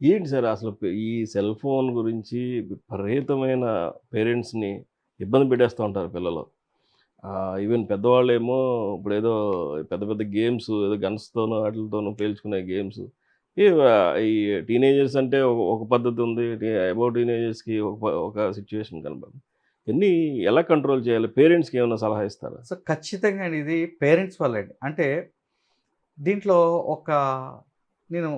ఏంటి సార్ అసలు ఈ సెల్ ఫోన్ గురించి విపరీతమైన పేరెంట్స్‌ని ఇబ్బంది పెట్టేస్తూ ఉంటారు పిల్లలు. ఈవెన్ పెద్దవాళ్ళేమో ఇప్పుడేదో పెద్ద పెద్ద గేమ్స్ ఏదో గన్స్‌తోనో ఆటిలతోనో పేల్చుకునే గేమ్స్. ఈ టీనేజర్స్ అంటే ఒక పద్ధతి ఉంది. అబౌవ్ టీనేజర్స్‌కి ఒక సిట్యుయేషన్ కనపడుతుంది. ఇవన్నీ ఎలా కంట్రోల్ చేయాలి? పేరెంట్స్‌కి ఏమైనా సలహా ఇస్తారా? సో, ఖచ్చితంగా అండి. ఇది పేరెంట్స్ వల్లండి. అంటే దీంట్లో ఒక నేను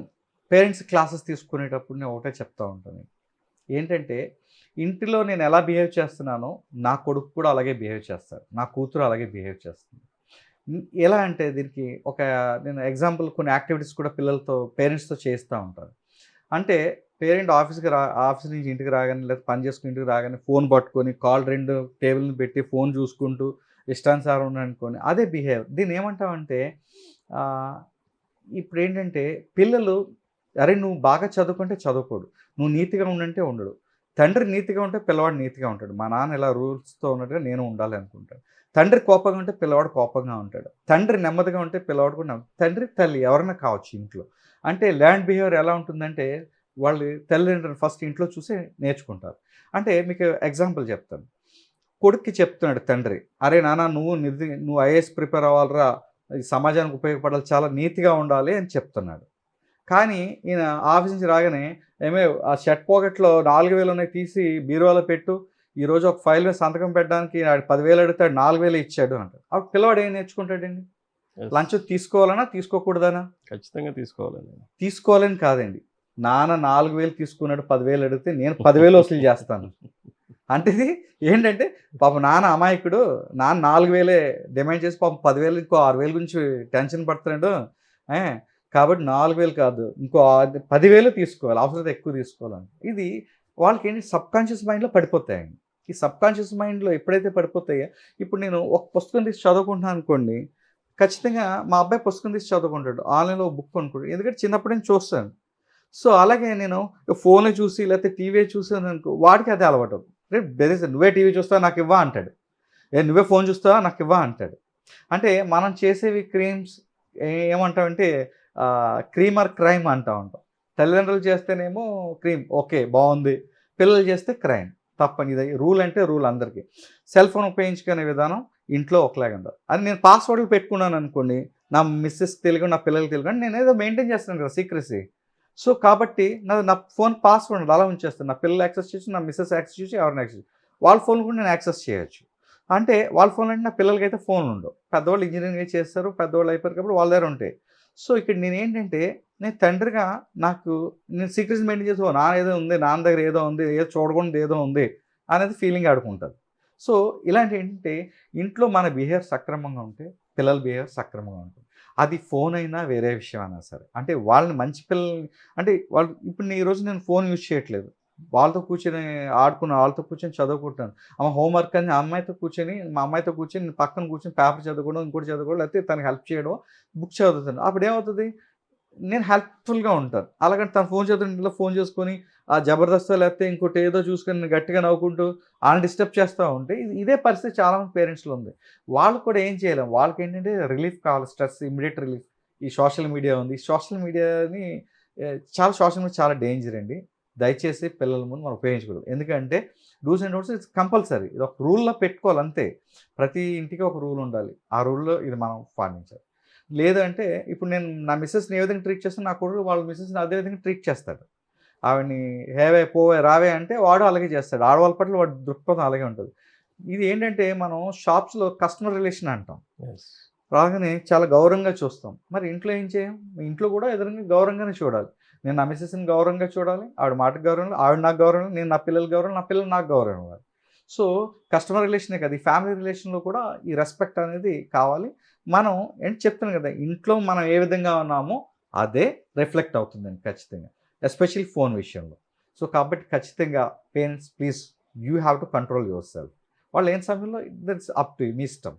పేరెంట్స్ క్లాసెస్ తీసుకునేటప్పుడు నేను ఒకటే చెప్తా ఉంటాను. ఏంటంటే, ఇంటిలో నేను ఎలా బిహేవ్ చేస్తున్నానో, నా కొడుకు కూడా అలాగే బిహేవ్ చేస్తాడు. నా కూతురు అలాగే బిహేవ్ చేస్తుంది. ఎలా అంటే దీనికి నేను ఎగ్జాంపుల్ కొన్ని యాక్టివిటీస్ కూడా పిల్లలతో పేరెంట్స్‌తో చేయిస్తా ఉంటాను. అంటే పేరెంట్ ఆఫీస్ నుంచి ఇంటికి రాగానే లేదా పని చేసుకొని ఇంటికి రాగానే ఫోన్ పట్టుకొని కాళ్ళు 2 టేబుల్ మీద పెట్టి ఫోన్ చూసుకుంటూ ఇష్టానుసారం ఉన్నాడనుకోండి అదే బిహేవియర్. దీన్నేమంటామంటే ఆహ్, ఇప్పుడేంటంటే పిల్లలు అరే! నువ్వు బాగా చదువుకుంటే చదువుకోడు. నువ్వు నీతిగా ఉండంటే ఉండడు. తండ్రి నీతిగా ఉంటే పిల్లవాడు నీతిగా ఉంటాడు. మా నాన్న ఇలా రూల్స్‌తో ఉన్నట్టుగా నేను ఉండాలి అనుకుంటాడు. తండ్రి కోపంగా ఉంటే పిల్లవాడు కోపంగా ఉంటాడు. తండ్రి నెమ్మదిగా ఉంటే పిల్లవాడు కూడా తండ్రి, తల్లి ఎవరైనా కావచ్చు ఇంట్లో. అంటే లెర్న్డ్ బిహేవియర్ ఎలా ఉంటుందంటే వాళ్ళు తల్లిదండ్రులు ఫస్ట్ ఇంట్లో చూసే నేర్చుకుంటారు. అంటే మీకు ఎగ్జాంపుల్ చెప్తాను. కొడుక్కి చెప్తున్నాడు తండ్రి, "అరే నాన్న నువ్వు ఐఏఎస్ ప్రిపేర్ అవ్వాలిరా! ఈ సమాజానికి ఉపయోగపడాలి. చాలా నీతిగా ఉండాలి" అని చెప్తున్నాడు. కానీ ఈయన ఆఫీస్ నుంచి రాగానే "ఏమే ఆ షర్ట్ పాకెట్‌లో 4000 ఉన్నాయి తీసి బీరువాలో పెట్టు. ఈరోజు ఒక ఫైల్ మీద సంతకం పెట్టడానికి ఆడు 10,000 అడిగితే 4,000 ఇచ్చాడు" అంటాడు. అప్పుడు పిల్లవాడు ఏం నేర్చుకుంటాడండి? యెస్. లంచ్ తీసుకోవాలనా? తీసుకోకూడదనా? ఖచ్చితంగా తీసుకోవాలండి. తీసుకోవాలని కాదండి. నాన్న 4,000 తీసుకున్నాడు 10,000 అడిగితే నేను 10,000 వసూలు చేస్తాను. అంటే ఇది ఏంటంటే పాపం నాన్న అమాయకుడు. నాన్న 4,000 డిమాండ్ చేసి పాపం 10,000 ఇంకో 6,000 గురించి టెన్షన్ పడుతున్నాడు. ఆ! కాబట్టి 4,000 కాదు. ఇంకో 10,000 తీసుకోవాలి. అవసరమైతే ఎక్కువ తీసుకోవాలని. ఇది వాళ్ళకేంటి సబ్‌కాన్షియస్ మైండ్‌లో పడిపోతాయండి. ఈ సబ్‌కాన్షియస్ మైండ్‌లో ఎప్పుడైతే పడిపోతాయో ఇప్పుడు నేను ఒక పుస్తకం తీసి చదువుకుంటున్నాను అనుకోండి. ఖచ్చితంగా మా అబ్బాయి పుస్తకం తీసి చదువుకుంటాడు. ఆన్‌లైన్‌లో ఒక బుక్ కొనుక్కుంటాడు. ఎందుకంటే చిన్నప్పటి నుంచి చూస్తాను. సో, అలాగే నేను ఫోన్‌లో చూసి లేకపోతే టీవీ చూసాననుకో వాడికి అదే అలవాటు. "రేయ్ బెదిరిస్తే నువ్వే టీవీ చూస్తావా నాకివ్వా" అంటాడు. నువ్వే ఫోన్ చూస్తావా నాకివ్వా" అంటాడు. అంటే మనం చేసేవి క్రీమ్స్ ఏమంటామంటే క్రీమ్ ఆర్ క్రైమ్ అంటా ఉంటాం. తల్లిదండ్రులు చేస్తేనేమో క్రీమ్ ఓకే. బావుంది. పిల్లలు చేస్తే క్రైమ్. తప్పని ఇది రూల్ అంటే రూల్ అందరికీ. సెల్ ఫోన్ ఉపయోగించుకునే విధానం ఇంట్లో ఒకలాగా ఉండాలి. అది నేను పాస్వర్డ్‌లు పెట్టుకున్నాననుకోండి, నా మిసెస్‌కి తెలియకుండా, నా పిల్లలకి తెలియకుండా నేనేదో మెయింటైన్ చేస్తున్నాను కదా! సీక్రెసీ. సో, కాబట్టి నా ఫోన్ పాస్వర్డ్ ఉండదు. అలా ఉంచేస్తాను. నా పిల్లలు యాక్సెస్ చేయొచ్చు, నా మిసెస్ యాక్సెస్ చేయొచ్చు, ఎవరైనా యాక్సెస్ చేయొచ్చు. వాళ్ళ ఫోన్‌లు కూడా నేను యాక్సెస్ చేయొచ్చు. అంటే వాళ్ళ ఫోన్‌లు అంటే నా పిల్లలకైతే ఫోన్‌లుండవు. పెద్దవాళ్ళు ఇంజినీరింగ్ చేస్తారు. పెద్దవాళ్ళు అయిపోయారు కాబట్టి వాళ్ళ దగ్గర ఉంటాయి. సో, ఇక్కడ నేనేంటంటే నేను తండ్రిగా నాకు నేను సీక్రెసీ మెయింటైన్ చేసి నాన్న ఏదో ఉంది, నాన్న దగ్గర ఏదో ఉంది, ఏదో చూడకూడనిది ఏదో ఉంది అనేది ఫీలింగ్ ఆడుకుంటది. సో, ఇలాంటియేంటంటే ఇంట్లో మన బిహేవియర్ సక్రమంగా ఉంటే పిల్లల బిహేవియర్ సక్రమంగా ఉంటుంది. అది ఫోన్ అయినా వేరే విషయం అయినా సరే. అంటే వాళ్ళని మంచి పిల్లల్ని అంటే వాళ్ళు ఇప్పుడు ఈరోజు నేను ఫోన్ యూజ్ చేయట్లేదు. వాళ్ళతో కూర్చొని వాళ్ళతో కూర్చొని చదువుకుంటున్నాను. హోంవర్క్ అని మా అమ్మాయితో కూర్చొని నేను పక్కన కూర్చొని పేపర్ చదువుకోవడం, ఇంకోటి చదువుకోవడం లేకపోతే తనకి హెల్ప్ చేయడం, బుక్ చదువుతాను. అప్పుడేమవుతది? నేను హెల్ప్‌ఫుల్‌గా ఉంటాను. అలాగని తను ఫోన్ చేస్తుంటే ఫోన్ చేసుకొని ఆ జబర్దస్తో లేకపోతే ఇంకోటి ఏదో చూసుకొని నేను గట్టిగా నవ్వుకుంటూ ఆళ్ళని డిస్టర్బ్ చేస్తా ఉంటే ఇదే పరిస్థితి చాలామంది పేరెంట్స్‌లో ఉంది. వాళ్ళు కూడా ఏం చేయలేం. వాళ్ళకేంటంటే రిలీఫ్ కావాలి. Stress immediate relief. ఈ సోషల్ మీడియా ఉంది. సోషల్ మీడియాని సోషల్ మీడియా చాలా డేంజర్ అండి. దయచేసి పిల్లల ముందు మనం ఉపయోగించకూడదు. ఎందుకంటే do's and don'ts it's compulsory. ఇది ఒక రూల్‌లో పెట్టుకోవాలి అంతే. ప్రతి ఇంటికి ఒక రూల్ ఉండాలి. ఆ రూల్‌లో ఇది మనం పాటించాలి. లేదంటే ఇప్పుడు నేను నా మిసెస్‌ని ఏ విధంగా ట్రీట్ చేస్తానో నా కొడుకు వాళ్ళ మిసెస్‌ని అదే విధంగా ట్రీట్ చేస్తాడు. ఆవిడని హేవే, పోవే, రావే అంటే వాడు అలాగే చేస్తాడు. ఆడవాళ్ళ పట్ల వాడి దృక్పథం అలాగే ఉంటది. ఇది ఏంటంటే మనం షాప్స్‌లో కస్టమర్ రిలేషన్ అంటాం. యెస్. రాగానే చాలా గౌరవంగా చూస్తాం. మరి ఇంట్లో ఏం చేయం? ఇంట్లో కూడా ఎదురుంగా గౌరవంగానే చూడాలి. నేను నా మిసెస్‌ని గౌరవంగా చూడాలి. ఆవిడ మాటకు గౌరవం, ఆవిడ నాకు గౌరవం, నేను నా పిల్లలకి గౌరవం, నా పిల్లలు నాకు గౌరవం ఇవ్వాలి. సో, కస్టమర్ రిలేషనే కాదు, ఈ ఫ్యామిలీ రిలేషన్‌లో కూడా ఈ రెస్పెక్ట్ అనేది కావాలి. మనం చెప్తున్నాను కదా! ఇంట్లో మనం ఏ విధంగా ఉన్నామో అదే రిఫ్లెక్ట్ అవుతుందండి ఖచ్చితంగా. ఎస్పెషల్లీ ఫోన్ విషయంలో. సో, కాబట్టి ఖచ్చితంగా parents please you have to control your self. వాళ్ళు లేని సమయంలో దట్స్ అప్ టు యూ మీ ఇష్టం.